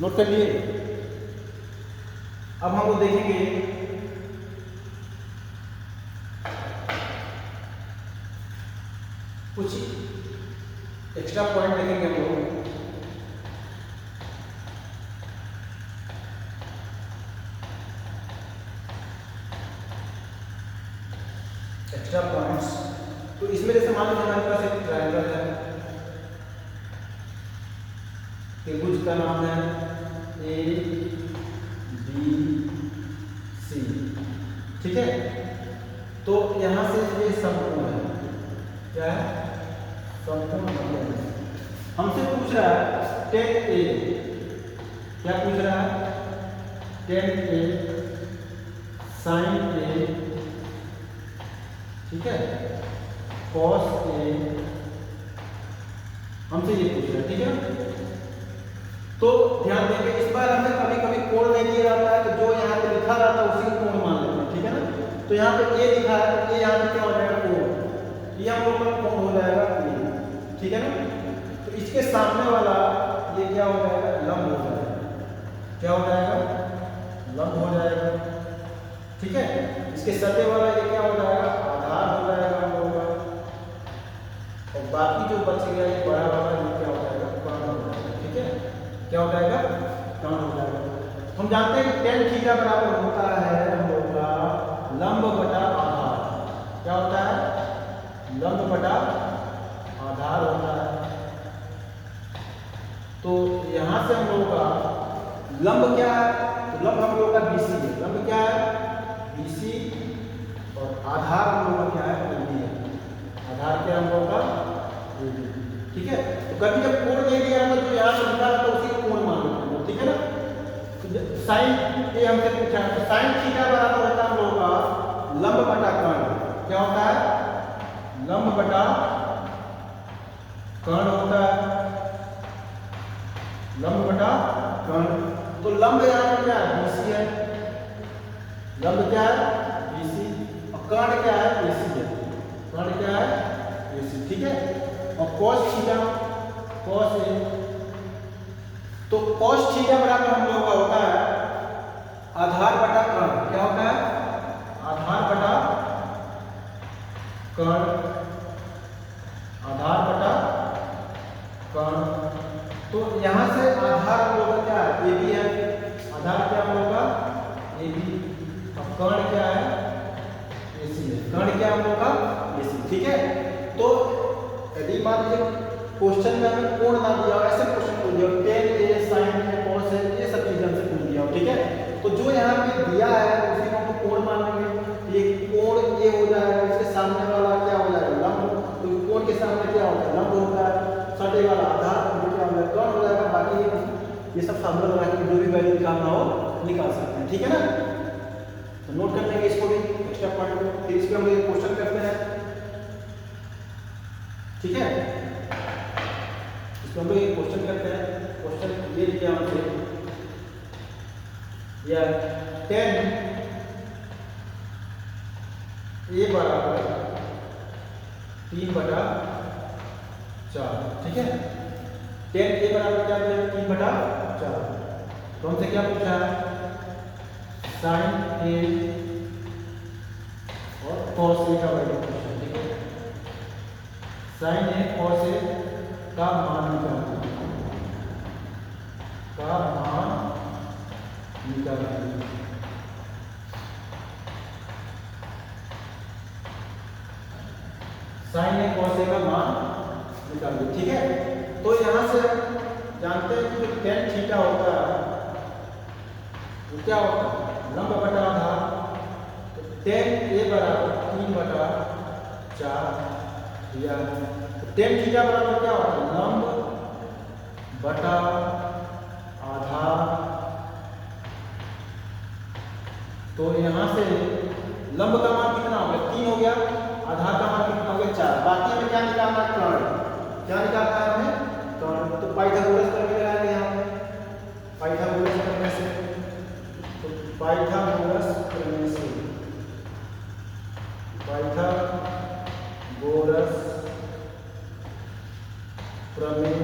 Note कर लिए। अब हम लोग देखेंगे कुछ एक्स्ट्रा पॉइंट देखेंगे हम लोग। एक्स्ट्रा पॉइंट्स तो इसमें जैसे मान लीजिए हमारे पास एक ट्रायंगल है, त्रिभुज का नाम है ए बी सी, ठीक है। तो यहाँ से ये समकोण है, क्या है, समकोण है। हमसे पूछ रहा है टेन ए, क्या पूछ रहा है, टेन ए साइन ए, ठीक है, कॉस ए, हमसे ये पूछ रहा है, ठीक है। तो ध्यान देंगे इस बार हमें कभी कभी कोण नहीं दिया जाता है, तो जो यहाँ पे लिखा रहता है उसी को कोण मान लेते हैं, ठीक है ना। तो यहाँ पे ए लिखा है तो ए यहाँ पे क्या हो जाएगा, कोण, ये हम लोग का कोण हो जाएगा ए, ठीक है ना। तो इसके सामने वाला ये क्या हो जाएगा, लंब हो जाएगा, क्या हो जाएगा, लंब हो जाएगा, ठीक है। इसके सटे वाला ये क्या हो जाएगा, आधार हो जाएगा हम लोगों का, और बाकी जो बच गया ये बड़ा वाला ये क्या हो जाएगा, कर्ण हो जाएगा, ठीक है, क्या हो जाएगा, कर्ण हो जाएगा। हम जानते हैं टेन थीटा बराबर होता है हम लोग का लंब बटा आधार, क्या होता है, लंब बटा आधार होता है। तो यहाँ से हम लोगों का लंब क्या है, तो लंब हम लोगों का बीसी है, लंब क्या है, बीसी, और आधार हम लोगों का क्या है, AB है, आधार क्या हम लोगों का AB, ठीक है। तो कभी जब कोण नहीं दिया था तो यहाँ से लिखा तो उसी को कोण मान लेते हैं, ठीक है ना। तो साइन ये हमसे पूछा है, साइन थीटा बराबर होता है हम लोगों का लंब बटा कर्ण, क्या होता है, लंब बटा कर्ण होता है, लंब बटा कर्ण। तो लंब यहाँ पे क्या है, BC है, लंब क्या है, BC, और कर्ण क्या है, AC है, कर्ण क्या है, AC, ठीक है। और cos थीटा, cos A, तो cos थीटा बराबर हम लोगों का होता है आधार बटा कर्ण, क्या होता है, आधार बटा कर्ण, आधार बटा कर्ण। तो यहाँ से आधार हम लोग का क्या है, AB है, आधार क्या हम लोग का AB, और कर्ण क्या है, AC है, कर्ण क्या हम लोग का AC, ठीक है। तो यदि मान लीजिए क्वेश्चन में हमें कोण ना दिया हो, ऐसे क्वेश्चन पूछ दिया हो, ten A sign A cos A, ये सब चीजें हमसे पूछ दिया हो, ठीक है। तो जो यहाँ पे दिया है उसी को हम कोण मानेंगे, ये कोण ये हो जाएगा, इसके सामने वाला क्या हो जाएगा, लंब, तो कोण के सामने क्या होता है, लंब होता है, सटे वाला आधार क्या हो जाएगा, कर्ण हो जाएगा। बाकी ये सब फार्मूला लगा के जो भी वैल्यू निकालना हो निकाल सकते हैं, ठीक है ना। तो नोट कर लेंगे इसको भी एक्स्ट्रा पॉइंट को, फिर इस पे हम लोग क्वेश्चन करते हैं, ठीक है। इसको हम लोग एक क्वेश्चन करते हैं। क्वेश्चन ये दिया हमसे, या 10 A बराबर 3/4, ठीक है। 10 A बराबर क्या दिया, 3/4। तो हमसे क्या पूछा है, साइन A और कॉस A का वैल्यू पूछा है, ठीक है। साइन A कॉस A का मान निकालना, का मान निकालना, साइन A कॉस A का मान निकालिए, ठीक है। तो यहां से हम जानते हैं कि जो टेन थीटा होता है वो क्या होता है, लंब बटा आधार। तो टेन A बराबर 3/4 दिया, तो टेन थीटा बराबर क्या होता है, लंब बटा आधार। तो यहां से लंब का मान कितना हो गया, 3 हो गया, आधार का मान कितना हो गया, 4। बाकी हमें क्या निकालना है, कर्ण, क्या निकालना है हमें, कर्ण। तो पाइथागोरस करके लगाएंगे यहाँ पे, पाइथागोरस करने से, तो पाइथागोरस करने से, पाइथागोरस प्रमेय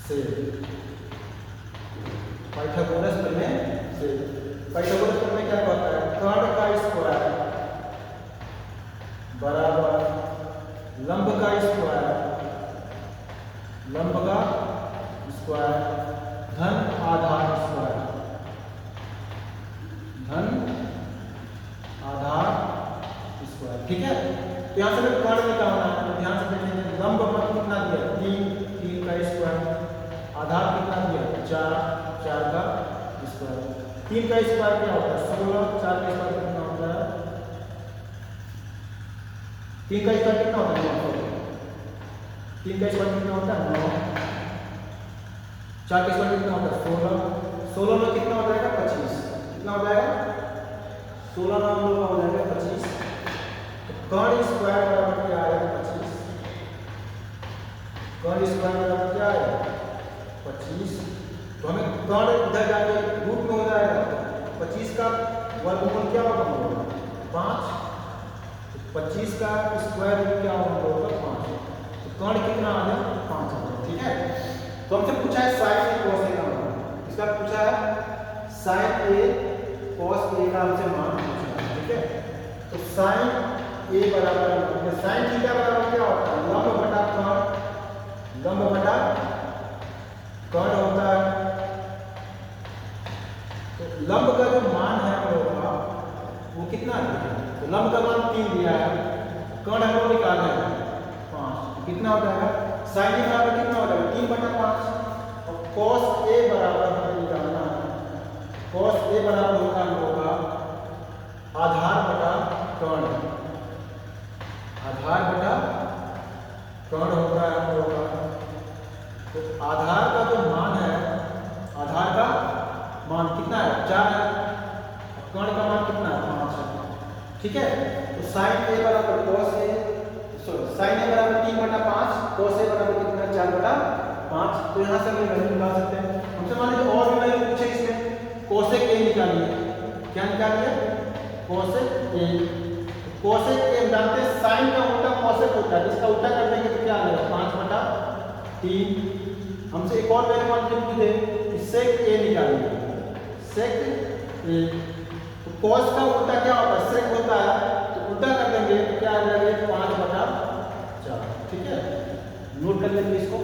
से पाइथागोरस में क्या कहता है, कर्ण का स्क्वायर बराबर लंब का स्क्वायर धन आधार स्क्वायर ठीक है। तो यहाँ से कर्ण निकालना है, तो ध्यान से देखेंगे लंब पर कितना दिया 3 का स्क्वायर, आधार कितना दिया 4 का स्क्वायर। 3 का स्क्वायर क्या होता है 16, 4 का स्क्वायर कितना होता है 3 का स्क्वायर कितना होता है 3 का स्क्वायर कितना होता है 9, 4 का स्क्वायर कितना होता है 16 में कितना हो जाएगा 25, कितना हो जाएगा 16 में हम लोग हो जाएगा 25। तो कर्ण स्क्वायर बराबर क्या आएगा 25, कर्ण स्क्वायर बराबर क्या आएगा 25। तो हमें कर्ण इधर जाके रूट में हो जाएगा 25 का वर्गमूल क्या होगा 5, 25 का स्क्वायर रूट क्या होगा 5। तो कर्ण कितना आ गया 5 आ गया, ठीक है। तो हमसे पूछा है साइन ए कॉस ए का मान, इसका पूछा है साइन ए कॉस ए का हमसे मान पूछा है, ठीक है। तो साइन ए बराबर साइन थीटा बराबर क्या होता है लंब बटा कर्ण होता है। तो लंब का जो मान है हम लोग का वो कितना है, तो लंब का मान 3 दिया है, कर्ण हम लोग निकालना है 5, तो कितना हो जाएगा साइन ए बराबर कितना हो जाएगा 3/5। और कॉस ए बराबर हमें निकालना है, कॉस ए बराबर होगा हम लोग का आधार बटा कर्ण, आधार बटा कर्ण होता है हम लोग का। तो आधार का जो मान है, आधार का मान कितना है 4 है, कर्ण का मान कितना है 5 है, ठीक है। तो साइन ए बराबर कॉस ए साइन ए बराबर 3/5, कॉस ए बराबर कितना है 4/5। तो यहाँ से हम वैल्यू निकाल सकते हैं। हमसे मान लीजिए और भी वैल्यू पूछे इसमें कोसेक ए निकालिए, क्या निकालिए कोसेक ए। कोसेक ए जानते हैं साइन का उल्टा कोसेक होता है, इसका उल्टा कर देंगे तो क्या आ जाएगा 5/3। हमसे एक और वैल्यू मान लीजिए पूछे सेक ए निकालिए, सेक ए। तो कॉस का उल्टा क्या होता है सेक होता है, तो उल्टा कर देंगे तो क्या आ जाएगा 5/4, ठीक है। नोट कर लेंगे इसको।